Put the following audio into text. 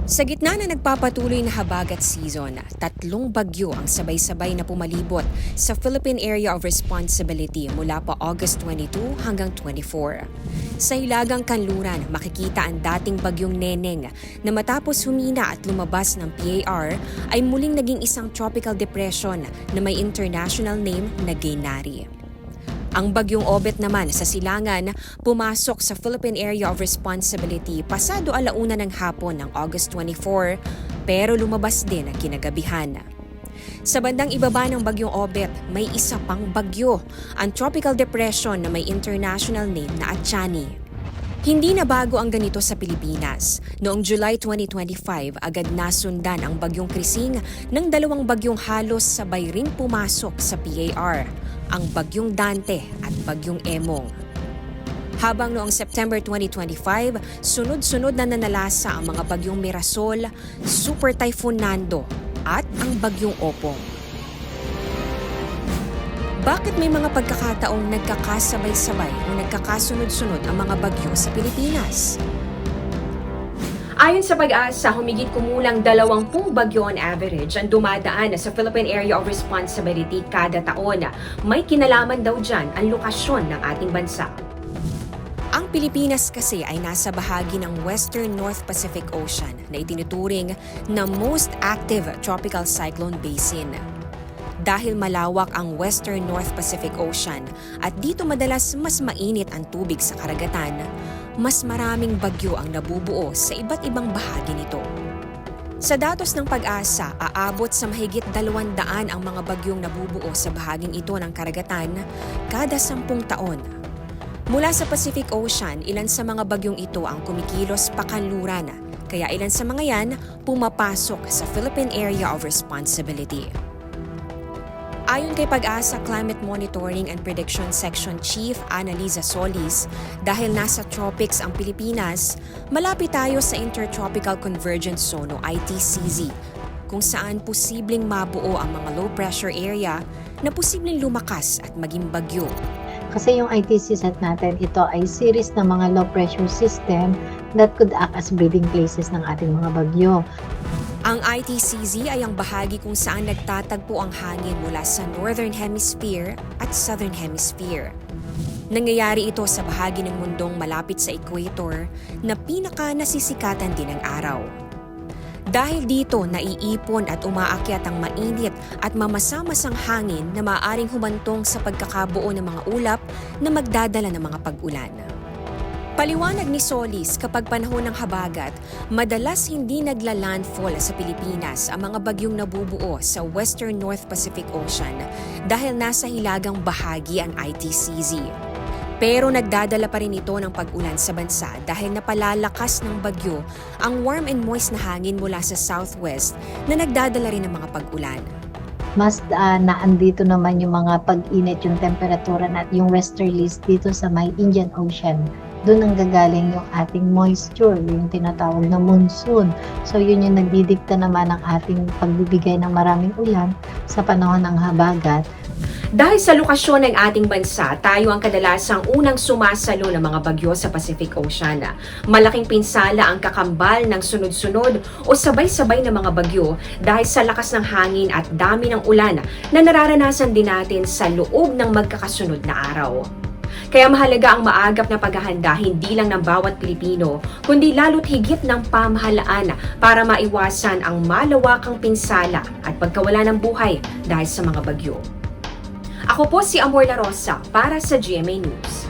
Sa gitna na nagpapatuloy na habagat season, tatlong bagyo ang sabay-sabay na pumalibot sa Philippine Area of Responsibility mula pa August 22 hanggang 24. Sa Hilagang Kanluran, makikita ang dating bagyong Neneng na matapos humina at lumabas ng PAR ay muling naging isang tropical depression na may international name na Gaynari. Ang bagyong Obet naman sa Silangan pumasok sa Philippine Area of Responsibility pasado alauna ng hapon ng August 24 pero lumabas din ang kinagabihan. Sa bandang ibaba ng bagyong Obet, may isa pang bagyo, ang tropical depression na may international name na Achani. Hindi na bago ang ganito sa Pilipinas. Noong July 2025, agad nasundan ang bagyong Krising ng dalawang bagyong halos sabay ring pumasok sa PAR, ang bagyong Dante at bagyong Emong. Habang noong September 2025, sunod-sunod na nanalasa ang mga bagyong Mirasol, Super Typhoon Nando at ang bagyong Opong. Bakit may mga pagkakataong nagkakasabay-sabay o nagkakasunod-sunod ang mga bagyo sa Pilipinas? Ayon sa Pag-asa, humigit kumulang 20 bagyo on average ang dumadaan sa Philippine Area of Responsibility kada taon. May kinalaman daw dyan ang lokasyon ng ating bansa. Ang Pilipinas kasi ay nasa bahagi ng Western North Pacific Ocean na itinuturing na most active tropical cyclone basin. Dahil malawak ang Western North Pacific Ocean at dito madalas mas mainit ang tubig sa karagatan, mas maraming bagyo ang nabubuo sa iba't ibang bahagi nito. Sa datos ng Pag-asa, aabot sa mahigit 200 ang mga bagyong nabubuo sa bahaging ito ng karagatan kada 10 taon. Mula sa Pacific Ocean, ilan sa mga bagyong ito ang kumikilos pakanluran, kaya ilan sa mga yan pumapasok sa Philippine Area of Responsibility. Ayon kay Pag-asa Climate Monitoring and Prediction Section Chief Annalisa Solis, dahil nasa tropics ang Pilipinas, malapit tayo sa Intertropical Convergence Zone o ITCZ, kung saan posibleng mabuo ang mga low pressure area na posibleng lumakas at maging bagyo. Kasi yung ITCZ natin, ito ay series ng mga low pressure system that could act as breeding places ng ating mga bagyo. Ang ITCZ ay ang bahagi kung saan nagtatagpo ang hangin mula sa Northern Hemisphere at Southern Hemisphere. Nangyayari ito sa bahagi ng mundong malapit sa equator na pinaka-nasisikatan din ng araw. Dahil dito, naiipon at umaakyat ang mainit at mamasamasang hangin na maaaring humantong sa pagkakabuo ng mga ulap na magdadala ng mga pag-ulan. Paliwanag ni Solis, kapag panahon ng habagat, madalas hindi nagla-landfall sa Pilipinas ang mga bagyong nabubuo sa Western North Pacific Ocean dahil nasa hilagang bahagi ang ITCZ. Pero nagdadala pa rin ito ng pag-ulan sa bansa dahil napalalakas ng bagyo ang warm and moist na hangin mula sa southwest na nagdadala rin ng mga pag-ulan. Mas naandito naman yung mga pag-init, yung temperatura at yung westerlies dito sa may Indian Ocean. Doon ang gagaling yung ating moisture, yung tinatawag na monsoon. So yun yung nagdidikta naman ng ating pagbibigay ng maraming ulan sa panahon ng habagat. Dahil sa lokasyon ng ating bansa, tayo ang kadalasang unang sumasalo ng mga bagyo sa Pacific Ocean. Malaking pinsala ang kakambal ng sunod-sunod o sabay-sabay na mga bagyo dahil sa lakas ng hangin at dami ng ulan na nararanasan din natin sa loob ng magkakasunod na araw. Kaya mahalaga ang maagap na paghahanda hindi lang ng bawat Pilipino, kundi lalo't higit ng pamahalaan para maiwasan ang malawakang pinsala at pagkawala ng buhay dahil sa mga bagyo. Ako po si Amor La Rosa para sa GMA News.